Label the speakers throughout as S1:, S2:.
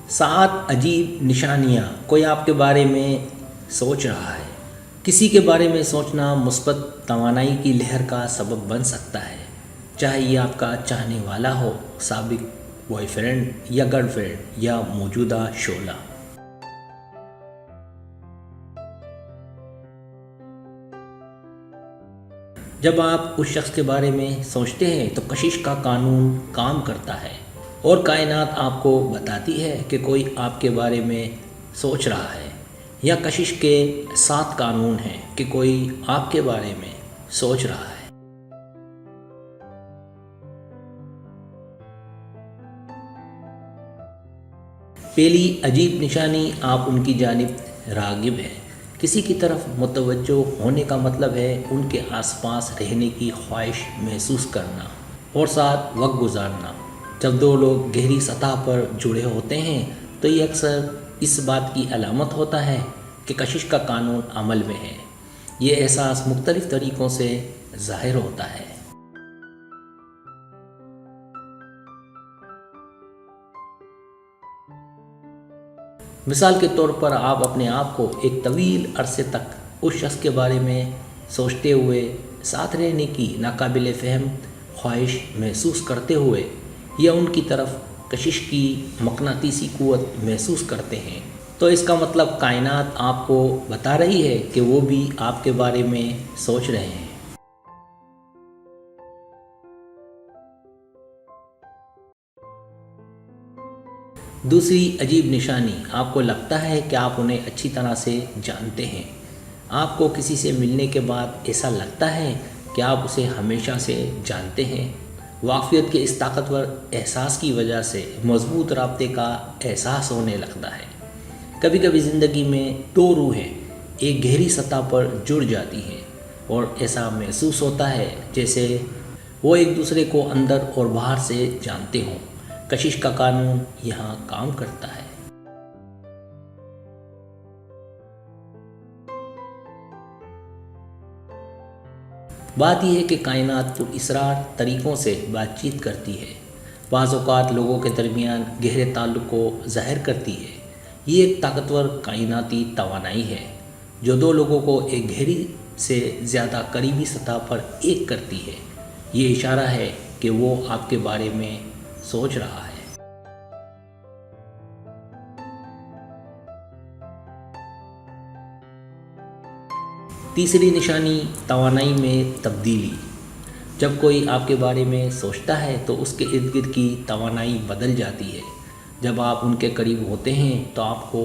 S1: 7 عجیب نشانیاں کوئی آپ کے بارے میں سوچ رہا ہے۔ کسی کے بارے میں سوچنا مثبت توانائی کی لہر کا سبب بن سکتا ہے، چاہے یہ آپ کا چاہنے والا ہو، سابق بوائے فرینڈ یا گرل فرینڈ یا موجودہ شعلہ۔ جب آپ اس شخص کے بارے میں سوچتے ہیں تو کشش کا قانون کام کرتا ہے اور کائنات آپ کو بتاتی ہے کہ کوئی آپ کے بارے میں سوچ رہا ہے، یا کشش کے 7 قانون ہیں کہ کوئی آپ کے بارے میں سوچ رہا ہے۔ پہلی عجیب نشانی، آپ ان کی جانب راغب ہیں۔ کسی کی طرف متوجہ ہونے کا مطلب ہے ان کے آس پاس رہنے کی خواہش محسوس کرنا اور ساتھ وقت گزارنا۔ جب دو لوگ گہری سطح پر جڑے ہوتے ہیں تو یہ اکثر اس بات کی علامت ہوتا ہے کہ کشش کا قانون عمل میں ہے۔ یہ احساس مختلف طریقوں سے ظاہر ہوتا ہے۔ مثال کے طور پر آپ اپنے آپ کو ایک طویل عرصے تک اس شخص کے بارے میں سوچتے ہوئے ساتھ رہنے کی ناقابل فہم خواہش محسوس کرتے ہوئے، یا ان کی طرف کشش کی مقناطیسی قوت محسوس کرتے ہیں، تو اس کا مطلب کائنات آپ کو بتا رہی ہے کہ وہ بھی آپ کے بارے میں سوچ رہے ہیں۔ دوسری عجیب نشانی، آپ کو لگتا ہے کہ آپ انہیں اچھی طرح سے جانتے ہیں۔ آپ کو کسی سے ملنے کے بعد ایسا لگتا ہے کہ آپ اسے ہمیشہ سے جانتے ہیں۔ واقفیت کے اس طاقتور احساس کی وجہ سے مضبوط رابطے کا احساس ہونے لگتا ہے۔ کبھی کبھی زندگی میں 2 روحیں ایک گہری سطح پر جڑ جاتی ہیں اور ایسا محسوس ہوتا ہے جیسے وہ ایک دوسرے کو اندر اور باہر سے جانتے ہوں۔ کشش کا قانون یہاں کام کرتا ہے۔ بات یہ ہے کہ کائنات پر اصرار طریقوں سے بات چیت کرتی ہے، بعض اوقات لوگوں کے درمیان گہرے تعلق کو ظاہر کرتی ہے۔ یہ ایک طاقتور کائناتی توانائی ہے جو 2 لوگوں کو ایک گہری سے زیادہ قریبی سطح پر ایک کرتی ہے۔ یہ اشارہ ہے کہ وہ آپ کے بارے میں سوچ رہا ہے۔ تیسری نشانی، توانائی میں تبدیلی۔ جب کوئی آپ کے بارے میں سوچتا ہے تو اس کے ارد گرد کی توانائی بدل جاتی ہے۔ جب آپ ان کے قریب ہوتے ہیں تو آپ کو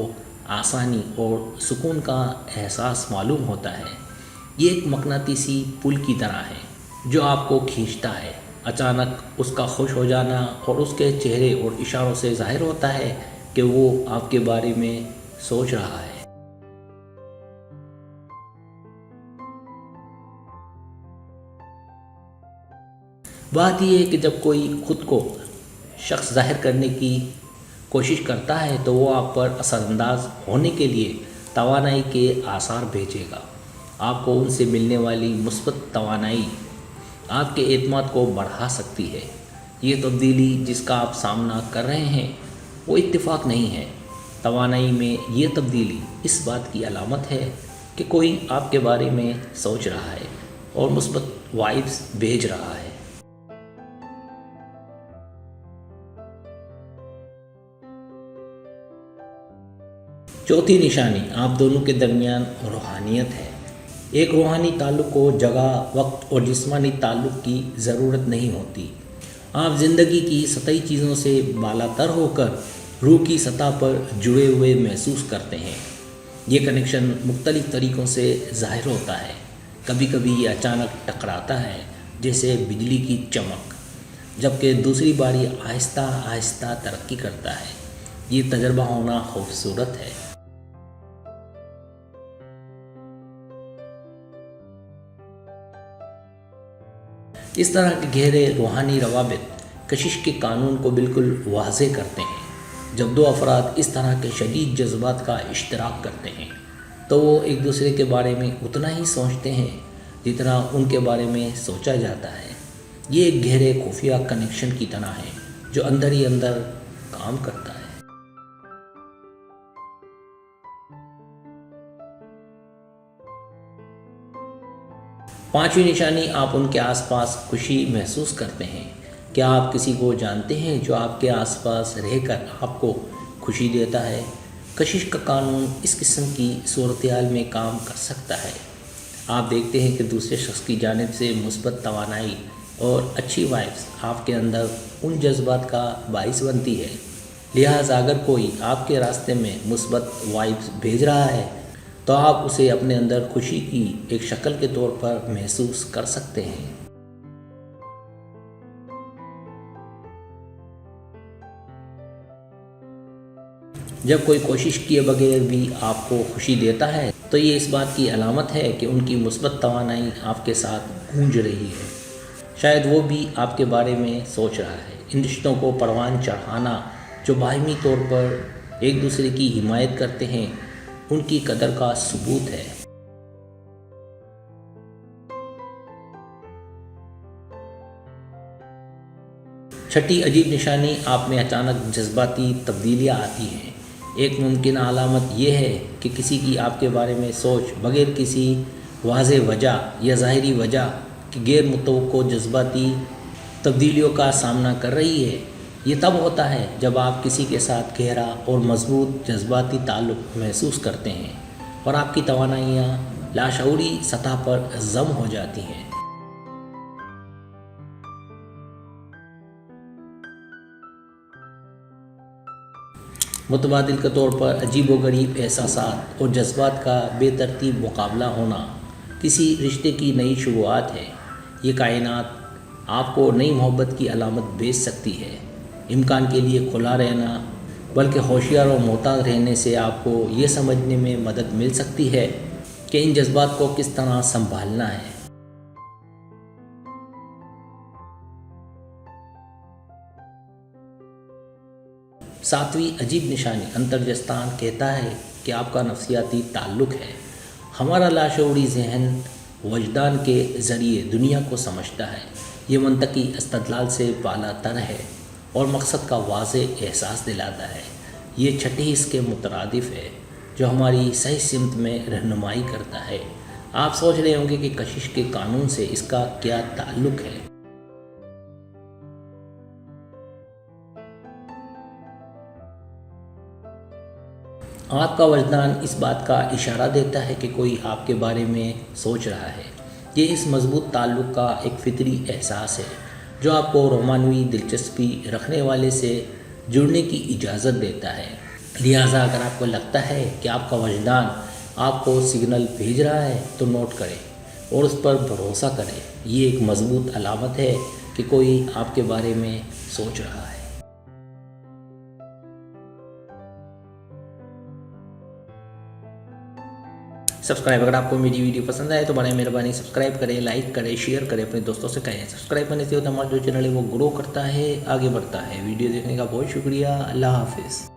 S1: آسانی اور سکون کا احساس معلوم ہوتا ہے۔ یہ ایک مقناطیسی پل کی طرح ہے جو آپ کو کھینچتا ہے۔ اچانک اس کا خوش ہو جانا اور اس کے چہرے اور اشاروں سے ظاہر ہوتا ہے کہ وہ آپ کے بارے میں سوچ رہا ہے۔ بات یہ ہے کہ جب کوئی خود کو شخص ظاہر کرنے کی کوشش کرتا ہے تو وہ آپ پر اثر انداز ہونے کے لیے توانائی کے آثار بھیجے گا۔ آپ کو ان سے ملنے والی مثبت توانائی آپ کے اعتماد کو بڑھا سکتی ہے۔ یہ تبدیلی جس کا آپ سامنا کر رہے ہیں وہ اتفاق نہیں ہے۔ توانائی میں یہ تبدیلی اس بات کی علامت ہے کہ کوئی آپ کے بارے میں سوچ رہا ہے اور مثبت وائبز بھیج رہا ہے۔ چوتھی نشانی، آپ دونوں کے درمیان روحانیت ہے۔ ایک روحانی تعلق کو جگہ، وقت اور جسمانی تعلق کی ضرورت نہیں ہوتی۔ آپ زندگی کی سطحی چیزوں سے بالا تر ہو کر روح کی سطح پر جڑے ہوئے محسوس کرتے ہیں۔ یہ کنیکشن مختلف طریقوں سے ظاہر ہوتا ہے۔ کبھی کبھی یہ اچانک ٹکراتا ہے جیسے بجلی کی چمک، جبکہ دوسری بار یہ آہستہ آہستہ ترقی کرتا ہے۔ یہ تجربہ ہونا خوبصورت ہے۔ اس طرح کے گہرے روحانی روابط کشش کے قانون کو بالکل واضح کرتے ہیں۔ جب 2 افراد اس طرح کے شدید جذبات کا اشتراک کرتے ہیں تو وہ ایک دوسرے کے بارے میں اتنا ہی سوچتے ہیں جتنا ان کے بارے میں سوچا جاتا ہے۔ یہ ایک گہرے خفیہ کنیکشن کی طرح ہے جو اندر ہی اندر کام کرتا ہے۔ 5ویں نشانی، آپ ان کے آس پاس خوشی محسوس کرتے ہیں۔ کیا آپ کسی کو جانتے ہیں جو آپ کے آس پاس رہ کر آپ کو خوشی دیتا ہے؟ کشش کا قانون اس قسم کی صورتحال میں کام کر سکتا ہے۔ آپ دیکھتے ہیں کہ دوسرے شخص کی جانب سے مثبت توانائی اور اچھی وائبس آپ کے اندر ان جذبات کا باعث بنتی ہے۔ لہٰذا اگر کوئی آپ کے راستے میں مثبت وائبس بھیج رہا ہے تو آپ اسے اپنے اندر خوشی کی ایک شکل کے طور پر محسوس کر سکتے ہیں۔ جب کوئی کوشش کیے بغیر بھی آپ کو خوشی دیتا ہے تو یہ اس بات کی علامت ہے کہ ان کی مثبت توانائی آپ کے ساتھ گونج رہی ہے۔ شاید وہ بھی آپ کے بارے میں سوچ رہا ہے۔ ان رشتوں کو پروان چڑھانا جو باہمی طور پر ایک دوسرے کی حمایت کرتے ہیں، ان کی قدر کا ثبوت ہے۔ چھٹی عجیب نشانی، آپ میں اچانک جذباتی تبدیلیاں آتی ہیں۔ ایک ممکنہ علامت یہ ہے کہ کسی کی آپ کے بارے میں سوچ بغیر کسی واضح وجہ یا ظاہری وجہ کی غیر متوقع جذباتی تبدیلیوں کا سامنا کر رہی ہے۔ یہ تب ہوتا ہے جب آپ کسی کے ساتھ گہرا اور مضبوط جذباتی تعلق محسوس کرتے ہیں اور آپ کی توانائیاں لاشعوری سطح پر ضم ہو جاتی ہیں۔ متبادل کے طور پر عجیب و غریب احساسات اور جذبات کا بے ترتیب مقابلہ ہونا کسی رشتے کی نئی شروعات ہے۔ یہ کائنات آپ کو نئی محبت کی علامت بھیج سکتی ہے۔ امکان کے لیے کھلا رہنا بلکہ ہوشیار اور محتاط رہنے سے آپ کو یہ سمجھنے میں مدد مل سکتی ہے کہ ان جذبات کو کس طرح سنبھالنا ہے۔ 7ویں عجیب نشانی، انترجستان کہتا ہے کہ آپ کا نفسیاتی تعلق ہے۔ ہمارا لاشعوری ذہن وجدان کے ذریعے دنیا کو سمجھتا ہے۔ یہ منطقی استدلال سے بالا تر ہے اور مقصد کا واضح احساس دلاتا ہے۔ یہ چھٹی حص کے مترادف ہے جو ہماری صحیح سمت میں رہنمائی کرتا ہے۔ آپ سوچ رہے ہوں گے کہ کشش کے قانون سے اس کا کیا تعلق ہے؟ آپ کا وجدان اس بات کا اشارہ دیتا ہے کہ کوئی آپ کے بارے میں سوچ رہا ہے۔ یہ اس مضبوط تعلق کا ایک فطری احساس ہے جو آپ کو رومانوی دلچسپی رکھنے والے سے جڑنے کی اجازت دیتا ہے۔ لہٰذا اگر آپ کو لگتا ہے کہ آپ کا وجدان آپ کو سگنل بھیج رہا ہے تو نوٹ کریں اور اس پر بھروسہ کریں۔ یہ ایک مضبوط علامت ہے کہ کوئی آپ کے بارے میں سوچ رہا ہے۔ سبسکرائب، اگر آپ کو میری ویڈیو پسند آئے تو برائے مہربانی سبسکرائب کریں، لائک کریں، شیئر کریں، اپنے دوستوں سے کہیں۔ سبسکرائب کرنے سے ہوتا ہمارا جو چینل ہے وہ گرو کرتا ہے، آگے بڑھتا ہے۔ ویڈیو دیکھنے کا بہت شکریہ۔ اللہ حافظ۔